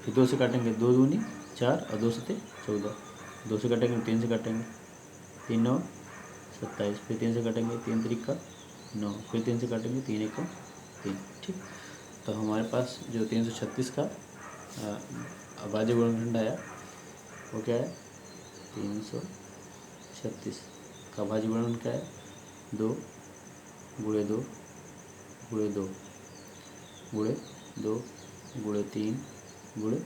फिर 2 से काटेंगे, 2 दूनी 4 और 2 सते 14, 2 से काटेंगे 3 से काटेंगे, 3 9 27, फिर 3 से काटेंगे 3 3 9, फिर 3 से काटेंगे 3 1 3। ठीक, तो हमारे पास जो 336 का अभाज्य गुणनखंड आया वो क्या है, 336 का अभाज्य गुणनखंड क्या है, 2 गुणे 2 गुणे 2 गुणे 2 गुणे 3 गुणे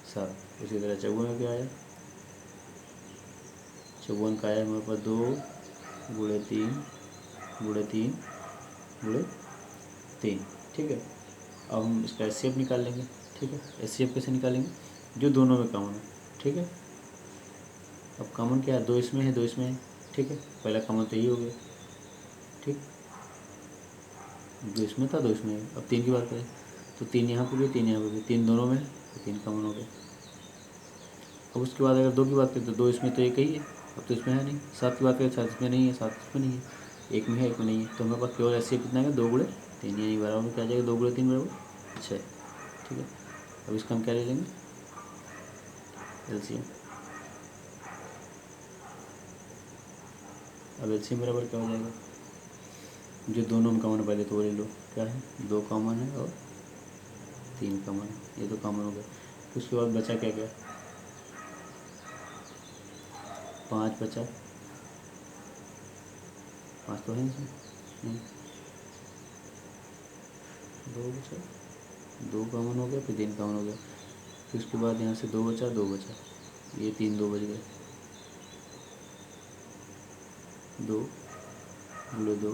7। उसी तरह 54 में क्या आया, 54 का आया हमारे पास 2 गुणे 3 गुणे 3 गुणे 3। ठीक है, अब हम इसका एचसीएफ निकाल लेंगे। ठीक है, एचसीएफ कैसे निकालेंगे, जो दोनों में कॉमन है। ठीक है, अब कॉमन क्या है, 2 इसमें है 2 इसमें है। ठीक है, पहला कॉमन तो यही हो गया। ठीक, 2 इसमें था 2 इसमें है। अब 3 की बात करें तो 3 यहाँ पर भी 3 यहाँ पर भी, 3 दोनों में है तो 3 कॉमन हो गया। अब उसके बाद अगर 2 की बात करें तो 2 इसमें तो एक ही है, अब तो इसमें है नहीं। 7 की बात करें 7 इसमें नहीं है, 7 इसमें नहीं है, एक में है एक में नहीं है। तो हमारे पास केवल एचसीएफ कितना है, 2 गुणे 3, यानी बराबर में क्या आ जाएगा, 2 गुणे 3 बराबर 6। ठीक है, अब इसका हम क्या ले लेंगे, एलसीएम। अब एलसीएम बराबर क्या हो जाएगा, जो दोनों में कॉमन है पहले तो वो ले लो, क्या है 2 कॉमन है और 3 कॉमन है, ये तो कॉमन हो गया। फिर उसके बाद बचा क्या क्या, 5 बचा, 5 तो है इसमें नहीं, 2 बचा, 2 कॉमन हो गया, फिर 3 कॉमन हो गया। फिर उसके बाद यहाँ से 2 बचा 2 बचा, ये 3 2 बच गए, 2 गुणे 2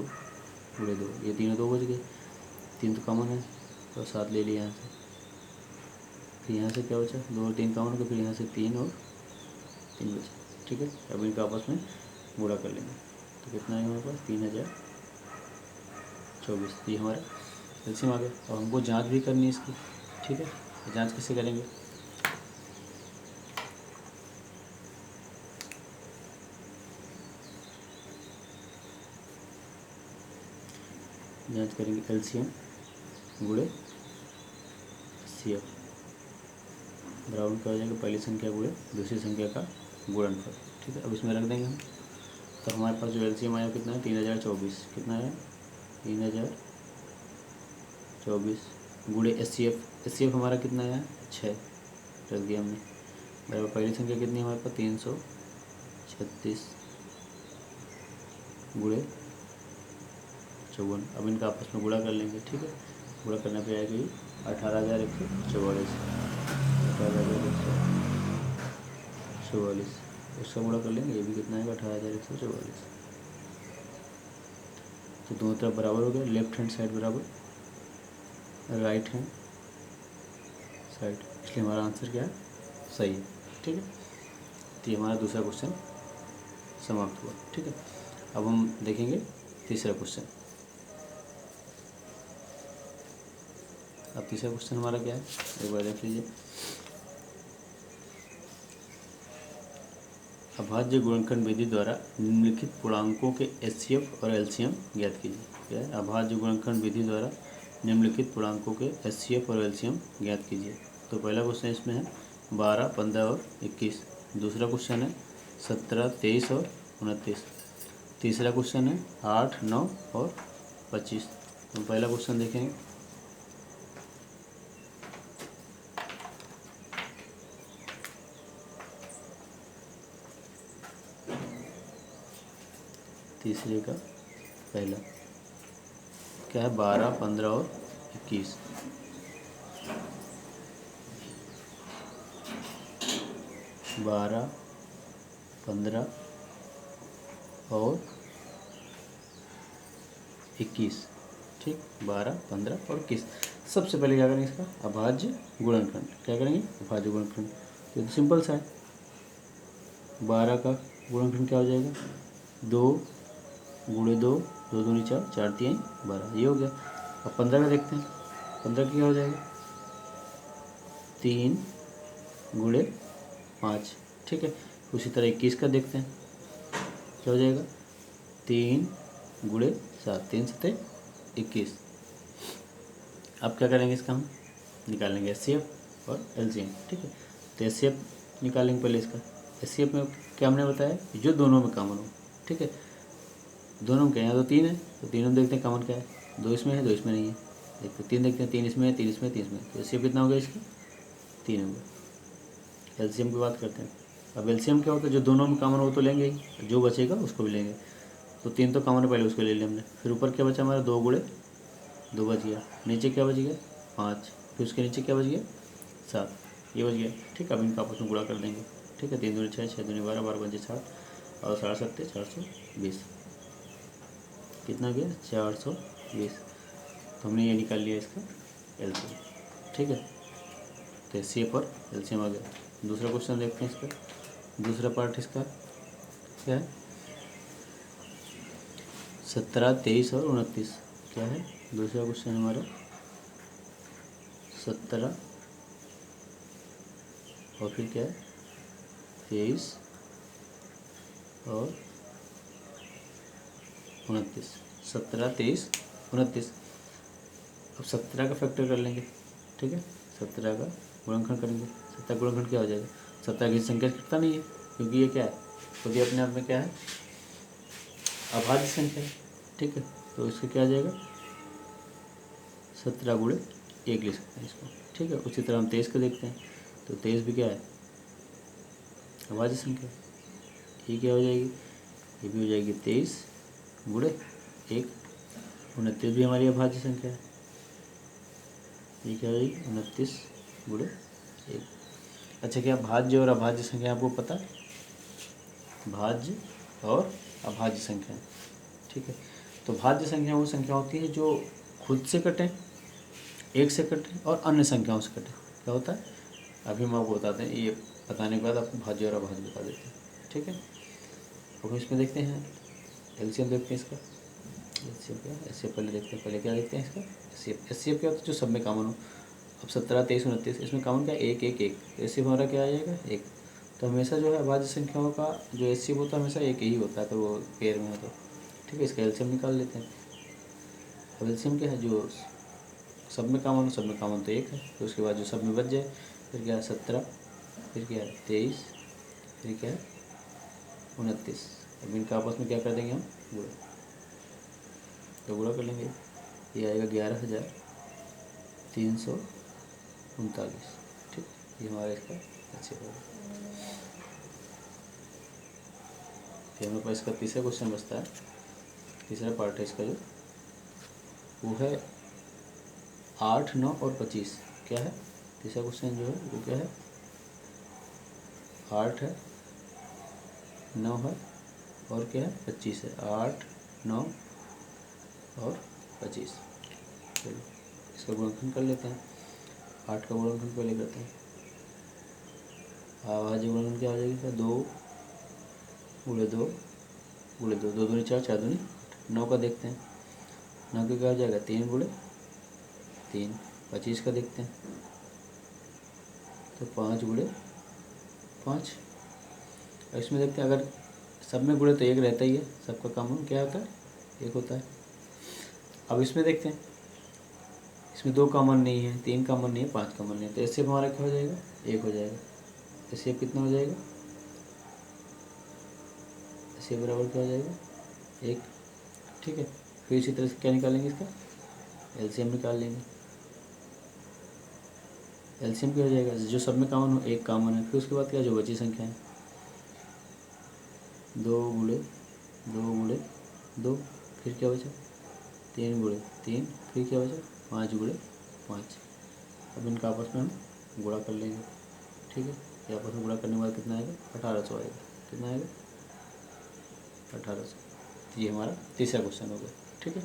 गुणे 2, ये तीनों 2 बच गए, 3 तो कॉमन है और 7 ले लिया यहाँ से। फिर यहाँ से क्या बचा, 2 और 3 कॉमन हो गया, फिर यहाँ से 3 और 3 बचा। ठीक है, अब इनका आपस में गुणा कर लेंगे तो कितना है हमारे पास, 3024। ये हमारा एलसीएम आ गया। अब हमको जांच भी करनी है इसकी। ठीक है, जांच कैसे करेंगे, जांच करेंगे एलसीएम गुणे एचसीएफ बराबर क्या हो जाएगा, पहली संख्या गुणे दूसरी संख्या का गुणनफल। ठीक है, अब इसमें रख देंगे हम। तो हमारे पास जो एलसीएम आया कितना है, 3024। कितना है, 3024 गुणे एचसीएफ। एचसीएफ हमारा कितना आया, 6 रख दिया हमने, बराबर पहली संख्या कितनी है हमारे पास, 336 गुणे 54। अब इनका आपस में गुणा कर लेंगे। ठीक है, गुणा करने पे आएगी 18,144, 18,144, उसका गुणा कर लेंगे, ये भी कितना आएगा 18,144। तो दोनों तरफ बराबर हो गया, लेफ्ट हैंड साइड बराबर राइट हैंड साइड, इसलिए हमारा आंसर क्या है, सही है। ठीक है, तो ये हमारा दूसरा क्वेश्चन समाप्त हुआ। ठीक है, अब हम देखेंगे तीसरा क्वेश्चन। अब तीसरा क्वेश्चन हमारा क्या है, एक बार देख लीजिए। अभाज्य गुणनखंड विधि द्वारा निम्नलिखित पूर्णांकों के एचसीएफ और एलसीएम ज्ञात कीजिए। क्या है, अभाज्य गुणनखंड विधि द्वारा निम्नलिखित पूर्णांकों के एचसीएफ और एलसीएम ज्ञात कीजिए। तो पहला क्वेश्चन इसमें है 12, 15 और 21। दूसरा क्वेश्चन है 17, 23 और 29। तीसरा क्वेश्चन है 8, 9 और 25। तो पहला क्वेश्चन देखेंगे, तीसरे का पहला क्या है, 12, 15 और 21। 12, 15 और 21। ठीक, 12, 15 और 21। सबसे पहले क्या करेंगे, इसका अभाज्य गुणनखंड। क्या करेंगे, अभाज्य गुणनखंड। ये तो सिंपल सा है, 12 का गुणनखंड क्या हो जाएगा, 2 गुणे 2, 2 दूनी 4, 4 3 12, ये हो गया। अब 15 का देखते हैं, 15 का क्या हो जाएगा, 3 गुणे 5। ठीक है, उसी तरह 21 का देखते हैं, क्या हो जाएगा, 3 गुणे 7, 3 7 21। अब क्या करेंगे, इसका हम निकालेंगे एचसीएफ और एलसीएम। ठीक है, तो एचसीएफ निकालेंगे पहले इसका। एचसीएफ में क्या हमने बताया, जो दोनों में कॉमन हो। ठीक है, दोनों में क्या है, यहाँ तो 3 है, तो तीनों में देखते हैं कॉमन क्या है। 2 इसमें है, 2 इसमें नहीं है। देखते 3 देखते हैं, 3 इसमें है, 3 इसमें, 3 इसमें। तो एचसीएफ कितना हो गया इसका, 3 हो गया। एलसीएम की बात करते हैं। अब एलसीएम क्या होता है, जो दोनों में कॉमन हो तो लेंगे ही, जो बचेगा उसको भी लेंगे। तो 3 तो कॉमन है, पहले उसको ले लिया हमने। फिर ऊपर क्या बचा हमारा, 2 गुणे 2 बच गया। नीचे क्या बच गया, 5। फिर उसके नीचे क्या बच गया, 7। ये बच गया। ठीक है, अब इनका आपस में गुणा कर देंगे। ठीक है, 3 दूनी 6, 6 दूनी 12, 12 पंजे 60 और 7 7 420। कितना गया, 420। तो हमने ये निकाल लिया इसका एलसीएम। ठीक है, तो एचसीएफ और एलसीएम आ गया। दूसरा क्वेश्चन देखते हैं इसका। दूसरा पार्ट इसका क्या है, 17, 23 और 29। क्या है दूसरा क्वेश्चन हमारा, 17 और फिर क्या है, 23 और 29। 17, 23, 29। अब 17 का फैक्टर कर लेंगे। ठीक है, 17 का गुणनखंड करेंगे। 17 का गुणनखंड क्या हो जाएगा, 17 की संख्या कटता नहीं है, क्योंकि ये क्या है, खुद ही अपने आप में क्या है, अभाज्य संख्या है। ठीक है, तो इसका क्या आ जाएगा, 17 गुणे 1 ले सकते हैं इसको। ठीक है, उसी तरह हम 23 का देखते हैं। तो 23 भी क्या है, अभाज्य संख्या। ये क्या हो जाएगी, ये भी हो जाएगी 23 गुणे 1। 29 भी हमारी अभाज्य संख्या है। ये क्या हो जाएगी, 29 गुणे 1। अच्छा, क्या भाज्य और अभाज्य संख्या आपको पता है, भाज्य और अभाज्य संख्या। ठीक है, तो भाज्य संख्या वो संख्या होती है जो खुद से कटें, एक से कटें और अन्य संख्याओं से कटें। क्या होता है, अभी हम आपको बताते हैं, ये बताने के बाद आपको भाज्य और अभाज्य बता देते हैं। ठीक है, अब इसमें देखते हैं एलसीएम देखते हैं इसका। एलसीएम क्या है, एचसीएफ पहले देखते हैं। पहले क्या देखते हैं इसका, एचसीएफ। एचसीएफ क्या होता है, जो सब में कॉमन हो। अब 17, 23, 29 इसमें कॉमन क्या है, 1 1 1। एचसीएफ हमारा क्या आ जाएगा, 1। तो हमेशा जो है अभाज्य संख्याओं का जो एचसीएफ होता है हमेशा एक ही होता है, अगर वो पेयर में हो तो। ठीक है, इसका एलसीएम निकाल लेते हैं। अब एलसीएम क्या है, जो सब में कॉमन हो, सब में कॉमन तो 1 है। फिर उसके बाद जो सब में बच जाए, फिर क्या है 17, फिर क्या है 23, फिर क्या है 29। अब इनका आपस में क्या कर देंगे हम, गुणा। तो गुणा कर लेंगे, ये आएगा 11,339। ठीक, ये हमारा इसका अच्छे होगा। फिर हमारे पास इसका तीसरा क्वेश्चन बचता है। तीसरा पार्ट है इसका जो, वो है 8, 9 और 25। क्या है तीसरा क्वेश्चन जो है वो क्या है, 8 है, 9 है और क्या है 25 है। 8, 9 और 25। चलो इसका गुणनखंड कर लेते हैं। 8 का गुणनखंड पहले करते हैं। आवाज गुणनखंड क्या हो जाएगी, 2 गुणे 2 गुणे 2, 2 दूनी 4, 4 दूनी 8। 9 का देखते हैं, 9 का क्या हो जाएगा, 3 गुणे 3। 25 का देखते हैं, तो 5 गुणे 5। और इसमें देखते हैं, अगर सब में गुणे तो 1 रहता ही है, सबका कॉमन क्या होता है, 1 होता है। अब इसमें देखते हैं, इसमें 2 कॉमन नहीं है, 3 कॉमन नहीं है, 5 कॉमन नहीं है। तो इससे हमारा क्या हो जाएगा, 1 हो जाएगा। इससे कितना हो जाएगा, इससे बराबर क्या हो जाएगा, 1। ठीक है, फिर इसी तरह से क्या निकालेंगे, इसका एलसीएम निकाल लेंगे। एलसीएम क्या हो जाएगा, जो सब में कॉमन हो 1 कॉमन है। फिर उसके बाद क्या, जो बची संख्या है 2 गुणे 2 गुणे 2। फिर क्या बचा, 3 गुणे 3। फिर क्या बचा, 5 गुणे 5। अब इनका आपस में हम गुणा कर लेंगे। ठीक है, ये आपस में गुणा करने के बाद कितना आएगा, 1800 आएगा। कितना आएगा, 1800। तो ये हमारा तीसरा क्वेश्चन हो गया। ठीक है,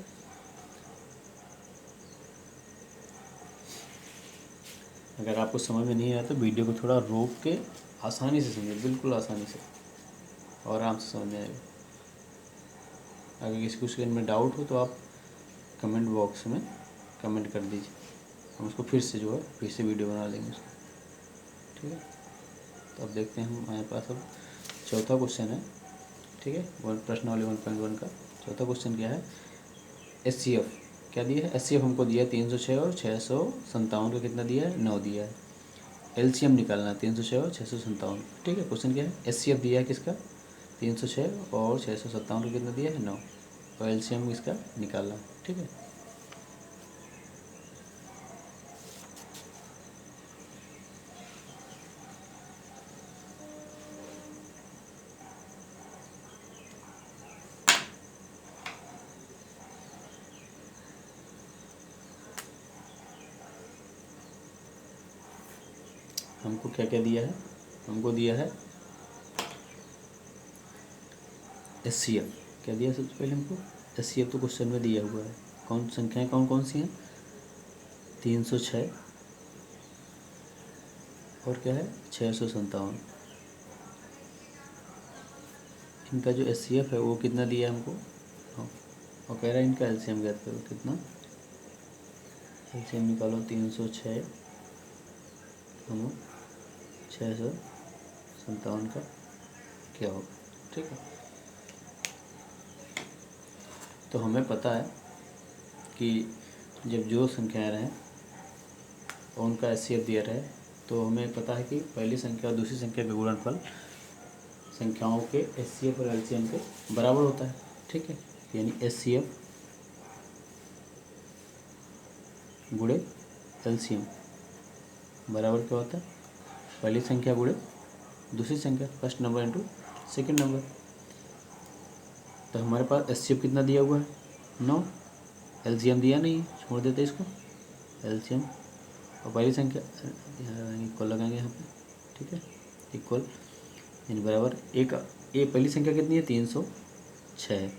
अगर आपको समझ में नहीं आया तो वीडियो को थोड़ा रोक के आसानी से समझिए, बिल्कुल आसानी से और आराम से समझ में आएगा। अगर किसी क्वेश्चन में डाउट हो तो आप कमेंट बॉक्स में कमेंट कर दीजिए, हम उसको फिर से जो है फिर से वीडियो बना लेंगे उसको। ठीक है, तो अब देखते हैं हम, हमारे पास अब चौथा क्वेश्चन है। ठीक है, प्रश्नावली 1.1 का चौथा क्वेश्चन क्या है, एचसीएफ क्या दिया है। एचसीएफ हमको दिया है 306 और 657 का कितना दिया है, 9 दिया है। एलसीएम निकालना है 306 और 657। ठीक है, क्वेश्चन क्या है, एचसीएफ दिया है किसका 306 और 657 को कितना दिया है 9, और एलसीएम इसका निकालना है। ठीक है, हमको क्या क्या दिया है, हमको दिया है एचसीएफ। क्या दिया है सबसे पहले हमको, एचसीएफ तो क्वेश्चन में दिया हुआ है। कौन संख्याएं कौन कौन सी हैं, 306 और क्या है 657। इनका जो एचसीएफ है वो कितना दिया है हमको, और कह रहा है इनका एलसीएम ज्ञात करो। कितना, एलसीएम निकालो 306 हम 657 का क्या होगा। ठीक है, तो हमें पता है कि जब जो संख्याएं रहें और उनका एचसीएफ दिया रहे, तो हमें पता है कि पहली संख्या और दूसरी संख्या का गुणनफल संख्याओं के एचसीएफ और एलसीएम के बराबर होता है। ठीक है, यानी एचसीएफ गुणे एलसीएम बराबर क्या होता है, पहली संख्या गुणे दूसरी संख्या, first number into second number. तो हमारे पास एचसीएफ कितना दिया हुआ है 9, एलसीएम दिया नहीं है, छोड़ देते इसको, एलसीएम और पहली संख्या इक्वल लगाएंगे यहाँ पे। ठीक है, इक्वल यानी बराबर एक, ये पहली संख्या कितनी है 306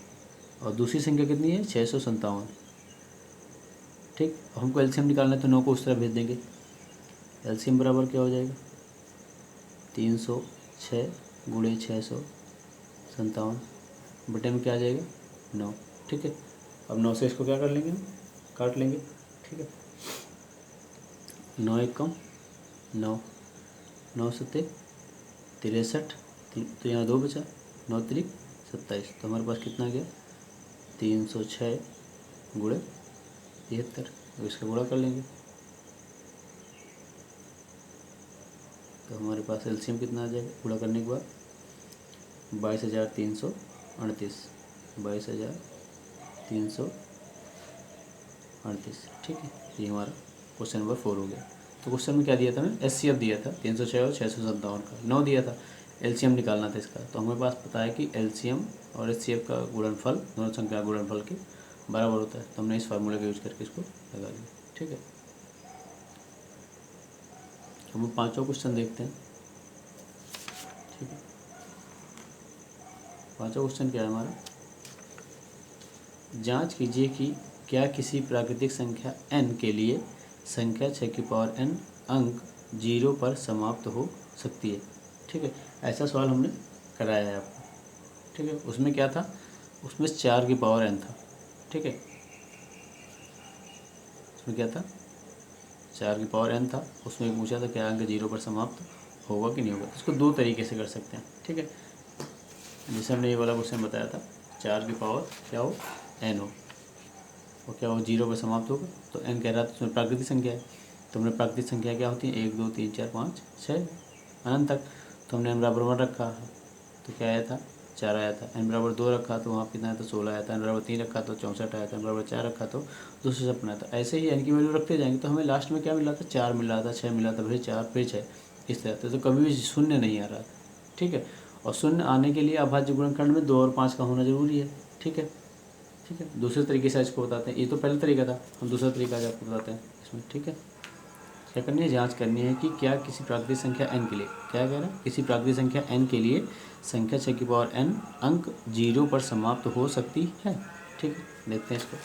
और दूसरी संख्या कितनी है 657। ठीक, हमको एलसीएम निकालना है तो 9 को उस तरह भेज देंगे। एलसीएम बराबर क्या हो जाएगा 306 गुणे 657 बटे में क्या आ जाएगा 9। ठीक है, अब 9 से इसको क्या कर लेंगे, हम काट लेंगे। ठीक है, 9 एक कम 9, 9 सत्ते 63, तो यहाँ 2 बचा, 9 त्रिक 27, तो हमारे पास कितना गया 306 गुणे 73, तो इसका गुणा कर लेंगे। तो हमारे पास एलसीएम कितना आ जाएगा गुणा करने के बाद 22,338, 22,338। ठीक है, ये हमारा क्वेश्चन नंबर 4 हो गया। तो क्वेश्चन में क्या दिया था, हमें एचसीएफ दिया था 306 और 657 का, 9 दिया था, एलसीएम निकालना था इसका। तो हमें पास पता है कि एलसीएम और एचसीएफ का गुणनफल दोनों संख्या गुणनफल के बराबर होता है, तो हमने इस फार्मूले का यूज करके इसको लगा लिया। ठीक है, हम 5वां क्वेश्चन देखते हैं। ठीक है, 5वां क्वेश्चन क्या है हमारा, जांच कीजिए कि क्या किसी प्राकृतिक संख्या n के लिए संख्या 6 की पावर n अंक 0 पर समाप्त हो सकती है। ठीक है, ऐसा सवाल हमने कराया है आपको। ठीक है, उसमें क्या था, उसमें 4 की पावर n था। ठीक है, उसमें क्या था 4 की पावर n था, उसमें पूछा था क्या अंक 0 पर समाप्त होगा कि नहीं होगा। इसको 2 तरीके से कर सकते हैं। ठीक है, जैसे हमने ये वाला क्वेश्चन बताया था, 4 की पावर क्या हो n हो और क्या हो 0 पर समाप्त होगा, तो n कह रहा था उसमें प्राकृतिक संख्या है, तो हमने प्राकृतिक संख्या क्या होती है 1 2 3 4 5 6 अनंत तक, तो हमने n बराबर 1 रखा है तो क्या आया था 4 आया था, n बराबर 2 रखा तो वहाँ कितना आया था 16 आया था, n बराबर 3 रखा तो 64 आया था, n बराबर 4 रखा तो 256 आया था। ऐसे ही n की वैल्यू रखते जाएंगे तो हमें लास्ट में क्या मिल रहा था 4 मिल रहा था, 6 मिल रहा था, फिर 4 फिर 6, इस तरह से, तो कभी भी शून्य नहीं आ रहा था। ठीक है, और शून्य आने के लिए अभाज्य गुणनखंड में 2 और 5 का होना जरूरी है। ठीक है, ठीक है, दूसरे तरीके से इसको बताते हैं, ये तो पहला तरीका था, हम दूसरा तरीका आज आपको बताते हैं इसमें। ठीक है, क्या करनी है, जांच करनी है कि क्या किसी प्राकृतिक संख्या n के लिए, क्या कह रहा है, किसी प्राकृतिक संख्या n के लिए संख्या 6 की पावर n अंक 0 पर समाप्त हो सकती है। ठीक है, देखते हैं इसको।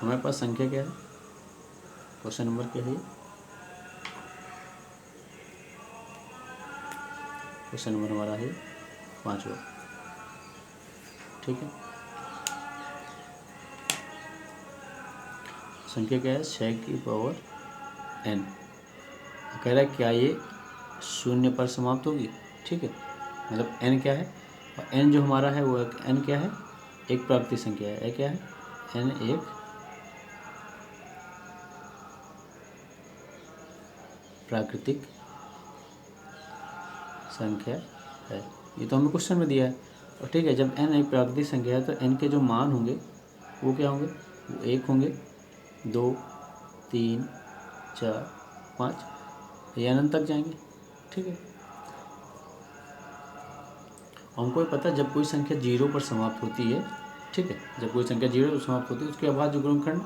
हमारे पास संख्या क्या है, क्वेश्चन नंबर क्या है, क्वेश्चन नंबर हमारा है 5वां। ठीक है, संख्या क्या है 6 की पावर n, कह रहा है क्या ये 0 पर समाप्त होगी। ठीक है, मतलब n क्या है, और n जो हमारा है वो n क्या है, एक प्राकृतिक संख्या है, क्या है n एक प्राकृतिक संख्या है। ये तो हमें क्वेश्चन में दिया है। और ठीक है, जब n एक प्राकृतिक संख्या है तो n के जो मान होंगे वो क्या होंगे, वो 1 होंगे, 2, 3, 4, 5 या अनंत तक जाएंगे। ठीक है, हमको ये पता है जब कोई संख्या 0 पर समाप्त होती है, ठीक है, जब कोई संख्या 0 पर समाप्त होती है उसके अभाज्य गुणनखंड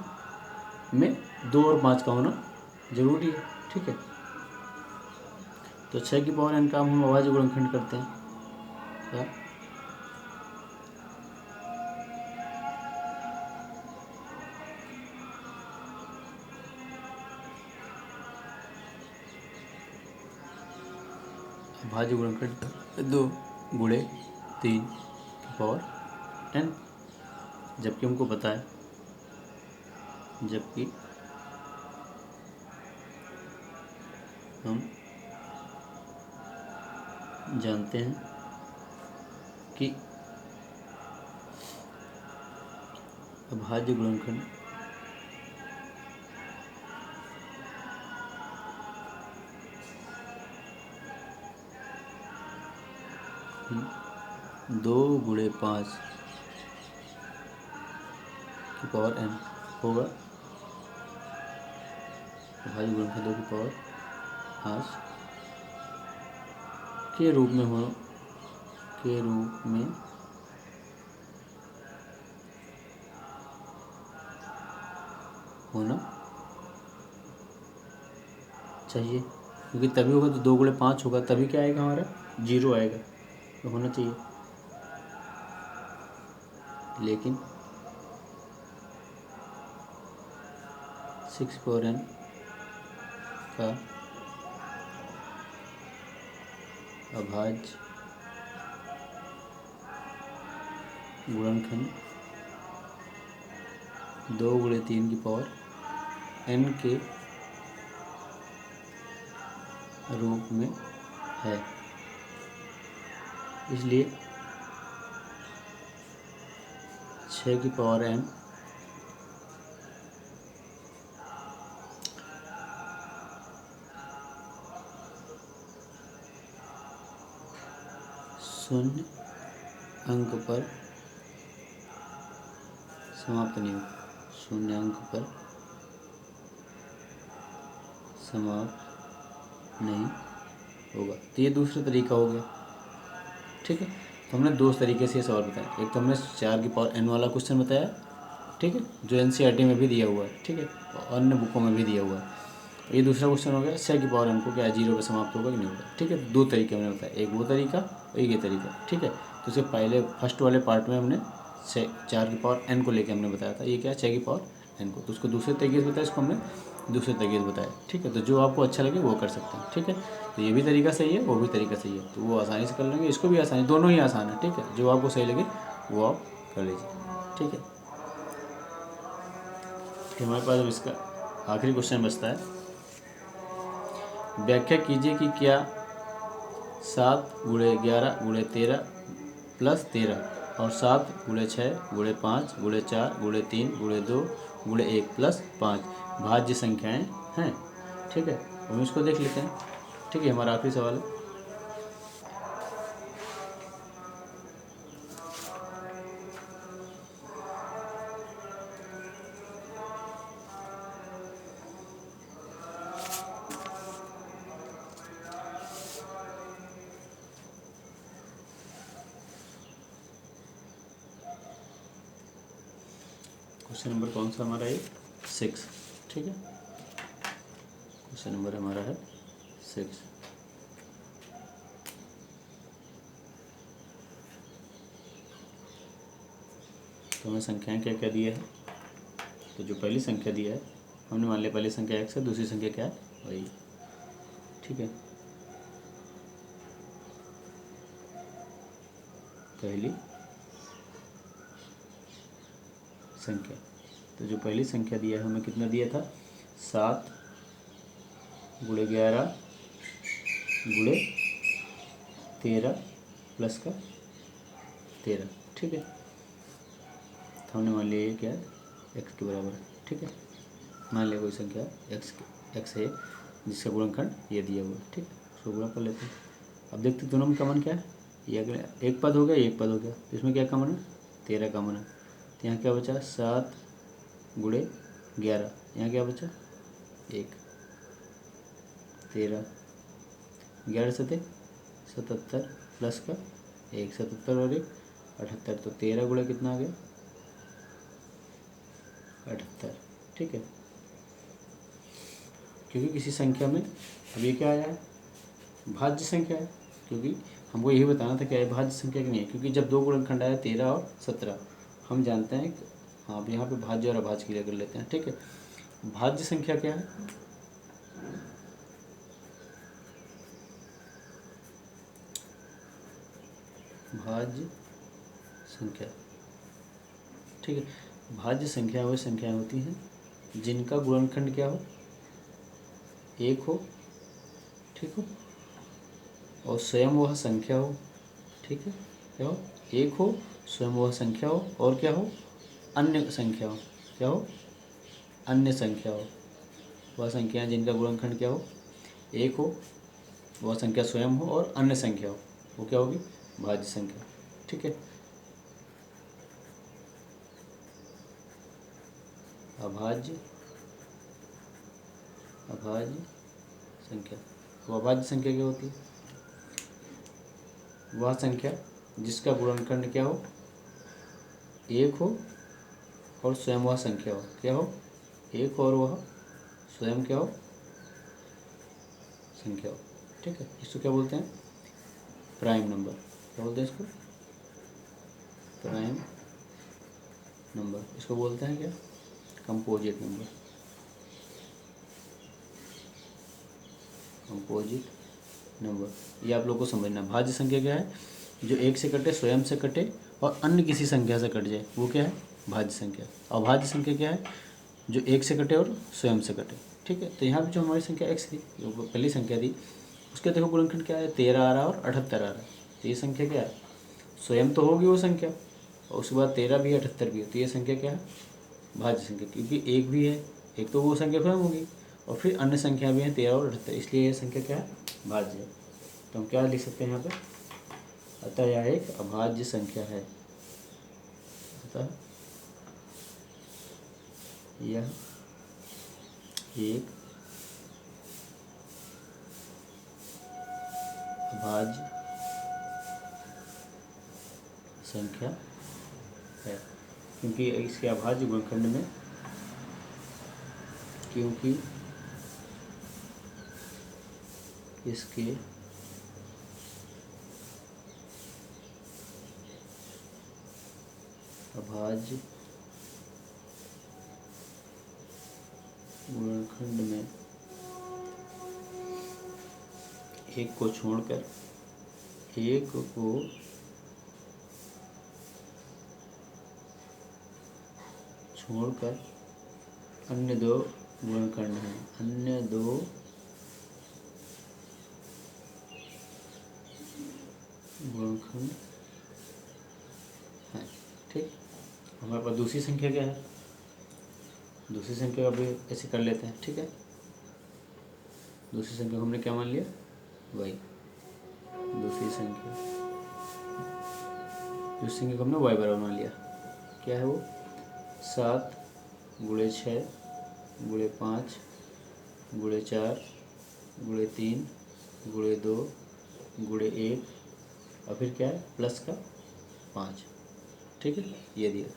में 2 और 5 का होना जरूरी है। ठीक है, तो 6 की पावर n का हम अभाज्य गुणनखंड करते हैं क्या, अभाज्य गुणनखंड 2 गुणे 3 की पावर n, जबकि हमको पता है, जबकि हम जानते हैं कि अभाज्य गुणनखंड दो गुणे 5 की पावर n होगा, अभाज्य गुणनखंड 2 की पावर 5 के रूप में होना चाहिए, क्योंकि तभी होगा तो 2 गुणे 5 होगा, तभी क्या आएगा हमारा 0 आएगा, तो होना चाहिए। लेकिन 6 पावर n का अभाज्य गुणनखंड 2 गुणे 3 की पावर n के रूप में है, इसलिए 6 की पावर n शून्य अंक पर समाप्त नहीं होगा, शून्य अंक पर समाप्त नहीं होगा। तो ये दूसरा तरीका हो गया। ठीक है, तो हमने दो तरीके से सवाल बताया, एक तो हमने 4 की पावर n वाला क्वेश्चन बताया, ठीक है, जो NCERT में भी दिया हुआ है, ठीक है, और अन्य बुकों में भी दिया हुआ है। ये दूसरा क्वेश्चन हो गया 6 की पावर n को क्या 0 पे समाप्त होगा कि नहीं होगा। ठीक है, दो तरीके हमने बताया, एक वो तरीका और एक ये तरीका। ठीक है, तो उसके पहले फर्स्ट वाले पार्ट में हमने 4 की पावर n को लेकर हमने बताया था, ये क्या 6 की पावर n को, तो उसको दूसरे तरीके से बताया, इसको हमने दूसरे तरीके से बताया। ठीक है, तो जो आपको अच्छा लगे वो कर सकते हैं। ठीक है, तो ये भी तरीका सही है, वो भी तरीका सही है, तो वो आसानी से कर लेंगे, इसको भी आसानी, दोनों ही आसान है। ठीक है, जो आपको सही लगे वो आप कर लीजिए। ठीक है, फिर हमारे पास अब इसका आखिरी क्वेश्चन बचता है, व्याख्या कीजिए कि क्या 7 गुणे 11 गुणे 13 प्लस 13 और 7 गुणे 6 गुणे 5 गुणे 4 गुणे 3 गुणे 2 गुणे 1 प्लस 5 भाज्य संख्याएं हैं। ठीक है, हम इसको देख लेते हैं। ठीक है, हमारा आखिरी सवाल है। क्वेश्चन नंबर कौन सा हमारा है 6। ठीक है, क्वेश्चन नंबर हमारा है 6। तो हमें संख्याएं क्या क्या दिया है, तो जो पहली संख्या दिया है हमने मान लिया पहली संख्या x है, दूसरी संख्या क्या है y। ठीक है, पहली संख्या, तो जो पहली संख्या दिया है हमें कितना दिया था 7 गुणे 11 गुणे 13 प्लस का 13। ठीक है, तो हमने मान लिया ये क्या है x के बराबर है। ठीक है, मान लिया कोई संख्या x है, जिसका गुणनखंड ये दिया हुआ है। ठीक है, उसको गुणा कर लेते हैं। अब देखते हैं दोनों में कॉमन क्या है। ये अगले एक पद हो गया, एक पद हो गया, तो इसमें क्या कॉमन है, 13 कॉमन है। तो यहाँ क्या बचा 7 गुणे 11, यहाँ क्या बचा 1, 13, 11 सते 77 प्लस का 1, 77 और 1 78, तो 13 गुणे कितना आ गया 78। ठीक है, क्योंकि किसी संख्या में अब ये क्या आया है, भाज्य संख्या है, क्योंकि हमको यही बताना था क्या है भाज्य संख्या की नहीं है, क्योंकि जब दो गुणनखंड आया 13 और 17 हम जानते हैं कि हाँ, अब यहाँ पे भाज्य और अभाज्य क्लियर कर लेते हैं। ठीक है, भाज्य संख्या क्या है, भाज्य संख्या। ठीक है, भाज्य संख्या वो संख्याएं होती हैं जिनका गुणनखंड क्या हो, एक हो, ठीक हो, और स्वयं वह संख्या हो। ठीक है, क्या हो, एक हो, स्वयं वह संख्या हो, और क्या हो, अन्य संख्या हो। क्या हो, अन्य संख्या हो। वह संख्याएं जिनका गुणनखंड क्या हो, एक हो, वह संख्या स्वयं हो और अन्य संख्या हो, वो क्या होगी, भाज्य संख्या। ठीक है, अभाज्य अभाज्य संख्या। वो अभाज्य संख्या क्या होती है, वह संख्या जिसका गुणनखंड क्या हो, एक हो और स्वयं वह संख्या हो। क्या हो, एक हो और वह स्वयं क्या हो, संख्या हो। ठीक है, इसको क्या बोलते हैं, प्राइम नंबर। क्या बोलते हैं इसको, प्राइम नंबर। इसको बोलते हैं क्या, कंपोजिट नंबर, कंपोजिट नंबर। ये आप लोग को समझना। भाज्य संख्या क्या है, जो एक से कटे, स्वयं से कटे और अन्य किसी संख्या से कट जाए, वो क्या है, भाज्य संख्या। अभाज्य संख्या क्या है, जो एक से कटे और स्वयं से कटे। ठीक है, तो यहाँ पे जो हमारी संख्या x थी, जो पहली संख्या थी, उसके देखो गुणनखंड क्या है, 13 आ रहा है और 78 आ रहा है। तो ये संख्या क्या है, स्वयं तो होगी वो संख्या, और उसके बाद 13 भी है 78 भी है, तो ये संख्या क्या है, भाज्य संख्या। क्योंकि एक भी है, एक तो वो संख्या स्वयं होगी, और फिर अन्य संख्या भी हैं 13 और 78, इसलिए ये संख्या क्या है, भाज्य है। तो हम क्या लिख सकते हैं यहाँ पे, अतः यह एक अभाज्य संख्या है। अतः यह एक अभाज्य संख्या है, क्योंकि इसके अभाज्य गुणनखंड में, क्योंकि इसके अभाज्य गुणनखंड में एक को छोड़कर, एक को छोड़कर अन्य दो गुणनखंड हैं, अन्य दो गुणनखंड हैं। ठीक, हमारे पास दूसरी संख्या क्या है, दूसरी संख्या का भी ऐसे कर लेते हैं। ठीक है, दूसरी संख्या को हमने क्या मान लिया, y। दूसरी संख्या को हमने y बराबर मान लिया। क्या है वो, 7 गुणे 6 गुणे 5 गुणे 4 गुणे 3 गुणे 2 गुणे 1 और फिर क्या है, प्लस का 5। ठीक है, ये दिया,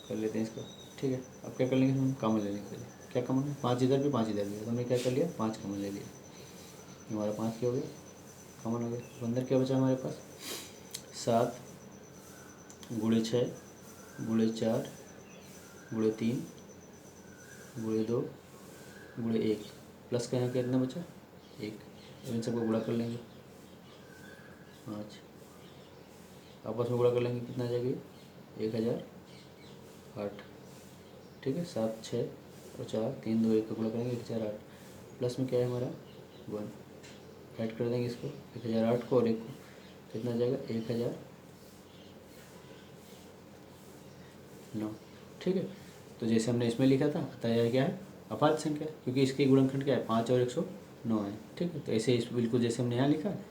कर लेते हैं इसका। ठीक है, अब क्या कर लेंगे, हम कॉमन लेने के लिए, क्या कॉमन है, 5 इधर भी 5 इधर भी, तो हमने क्या कर लिया, 5 कॉमन ले लिया। हमारा 5 क्या हो गया, कॉमन हो गया। तो अंदर क्या बचा हमारे पास, 7 गुणे 6 गुणे 4 गुणे 3 गुणे 2 गुणे 1 प्लस का यहाँ कितना बचा, 1। अब इन सबको गुणा कर लेंगे, 5 आपस में गुणा कर लेंगे, कितना आ जाएगा, 1008। ठीक है, 7 6 और 4 3 2 1 का गुणा करेंगे, 1008 प्लस में क्या है हमारा 1, ऐड कर देंगे इसको, 1008 को और 1 को, कितना आ जाएगा 1009। ठीक है, तो जैसे हमने इसमें लिखा था, अतः यह क्या है, अभाज्य संख्या है, क्योंकि इसके गुणनखंड क्या है 5 और 109 है। ठीक है, तो ऐसे इस बिल्कुल जैसे हमने यहाँ लिखा है,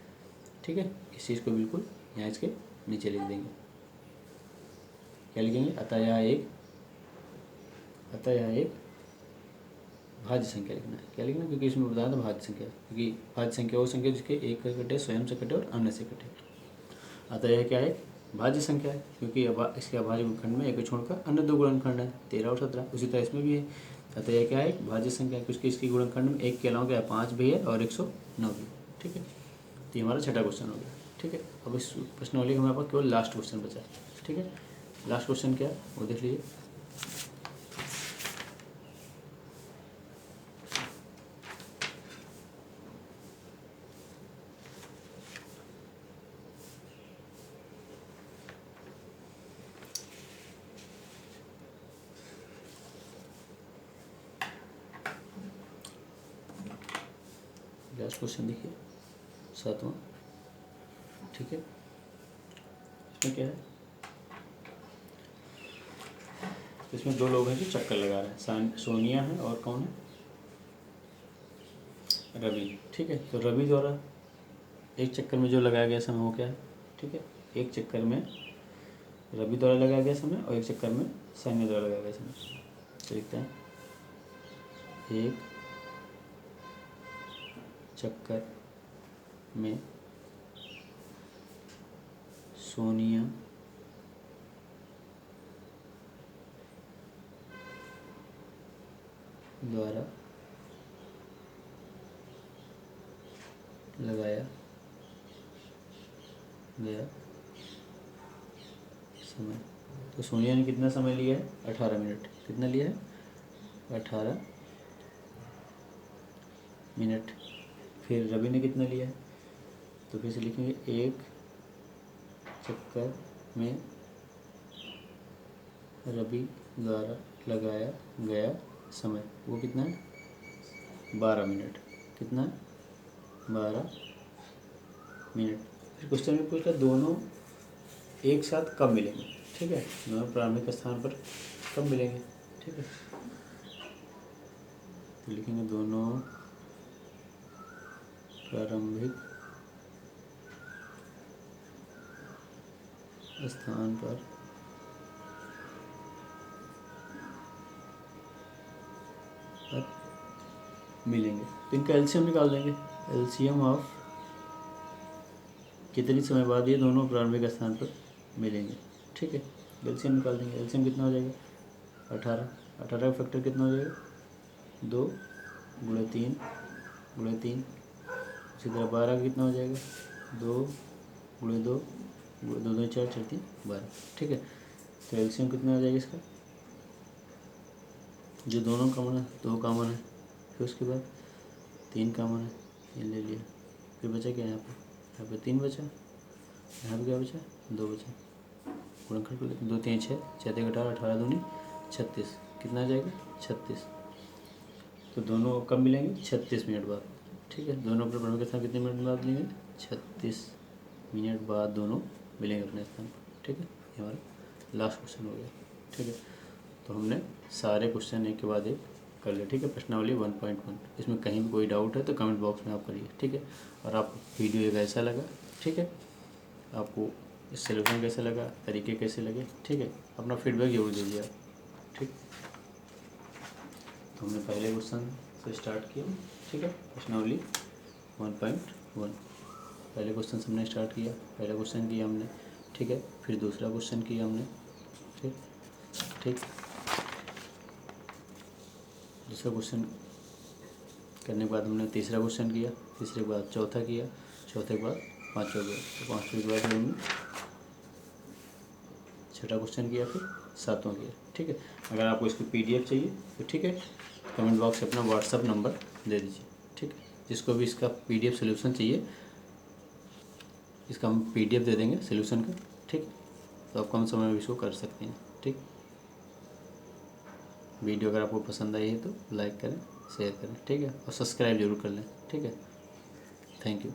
ठीक है, इस चीज़ को बिल्कुल यहाँ इसके नीचे लिख देंगे। क्या लिखेंगे, अतः यह एक भाज्य संख्या लिखना है। क्या लिखना है, क्योंकि इसमें बताया था भाज्य संख्या, क्योंकि भाज्य संख्या वो संख्या जिसके एक से कटे, स्वयं से कटे और अन्य से कटे। अतः यह क्या है, भाज्य संख्या है, क्योंकि इसके अभाज्य गुणनखंड में एक छोड़कर अन्य दो गुणनखंड है 13 और 17। उसी तरह इसमें भी है। अतः यह क्या है, भाज्य संख्या है, क्योंकि इसके गुणनखंड में एक के अलावा क्या 5 भी है और 109 भी। ठीक है, तो ये हमारा छठा क्वेश्चन हो गया। ठीक है, अब इस प्रश्नावली का हमारे पास केवल लास्ट क्वेश्चन बचा है। ठीक है, लास्ट क्वेश्चन क्या है वो देख लीजिए। लास्ट क्वेश्चन देखिए, 7वां। ठीक है, इसमें क्या है, इसमें दो लोग हैं जो चक्कर लगा रहे हैं, सोनिया है और कौन है, रवि। ठीक है, तो रवि द्वारा एक चक्कर में जो लगाया गया समय वो क्या है। ठीक है, एक चक्कर में रवि द्वारा लगाया गया समय और एक चक्कर में सैन्य द्वारा लगाया गया समय। तो देखते हैं, एक चक्कर में सोनिया द्वारा लगाया गया समय। तो सोनिया ने कितना समय लिया है, 18 मिनट। कितना लिया है, 18 मिनट। फिर रवि ने कितना लिया है, तो फिर से लिखेंगे, एक चक्कर में रवि द्वारा लगाया गया समय वो कितना है, 12 मिनट। कितना, 12 मिनट। फिर क्वेश्चन में पूछा दोनों एक साथ कब मिलेंगे। ठीक है, दोनों प्रारंभिक स्थान पर कब मिलेंगे। ठीक है, तो लिखेंगे दोनों प्रारंभिक स्थान पर मिलेंगे। तो इनका एलसीएम निकाल देंगे। एलसीएम ऑफ कितनी समय बाद ये दोनों प्रारंभिक स्थान पर मिलेंगे। ठीक है, एलसीएम निकाल देंगे। एलसीएम कितना हो जाएगा, 18। 18 का फैक्टर कितना हो जाएगा, 2 गुणे 3 गुणे 3। इसी तरह 12 का कितना हो जाएगा, 2 गुणे 2 गुणे 2 2 4 4 3 12। ठीक है, तो एलसीएम कितना हो जाएगा इसका, जो दोनों कॉमन है 2 कॉमन है, फिर उसके बाद 3 कॉमन है, ये ले लिया। फिर बचा क्या यहाँ पे 3 बचा, यहाँ पे क्या बचा, 2 बचा। गुणनखंड कर लेते, 2 3 6 6 3 18 18 दूनी 36। कितना आ जाएगा, 36। तो दोनों कब मिलेंगे, 36 मिनट बाद। ठीक है, दोनों अपने प्रारंभिक स्थान कितने मिनट बाद मिलेंगे, 36 मिनट बाद दोनों मिलेंगे अपने स्थान पर। ठीक है, ये हमारा लास्ट क्वेश्चन हो गया। ठीक है, तो हमने सारे क्वेश्चन एक के बाद एक कर लिया। ठीक है, प्रश्नावली 1.1। इसमें कहीं भी कोई डाउट है तो कमेंट बॉक्स में आप करिए। ठीक है, और आपको वीडियो कैसा लगा, ठीक है, आपको इस सोल्यूशन कैसे लगा, तरीके कैसे लगे, ठीक है, अपना फीडबैक जरूर दीजिए आप। ठीक, तो हमने पहले क्वेश्चन से स्टार्ट किया। ठीक है, प्रश्नावली 1.1 पहले क्वेश्चन से हमने स्टार्ट किया। पहला क्वेश्चन किया हमने, ठीक है, फिर दूसरा क्वेश्चन किया हमने। ठीक ठीक, दूसरा क्वेश्चन करने के बाद हमने तीसरा क्वेश्चन किया, तीसरे के बाद चौथा किया, चौथे के बाद पाँचवा किया, तो पाँचवें के बाद हमने छठा क्वेश्चन किया, फिर सातवां किया। ठीक है, अगर आपको इसकी पीडीएफ चाहिए तो ठीक है, कमेंट बॉक्स में अपना व्हाट्सअप नंबर दे दीजिए। ठीक है, जिसको भी इसका पीडीएफ सोल्यूशन चाहिए, इसका हम पीडीएफ दे देंगे सोल्यूशन का। ठीक, तो आप कम समय में इसको कर सकते हैं। ठीक, वीडियो अगर आपको पसंद आई है तो लाइक करें, शेयर करें। ठीक है, और सब्सक्राइब जरूर कर लें। ठीक है, थैंक यू।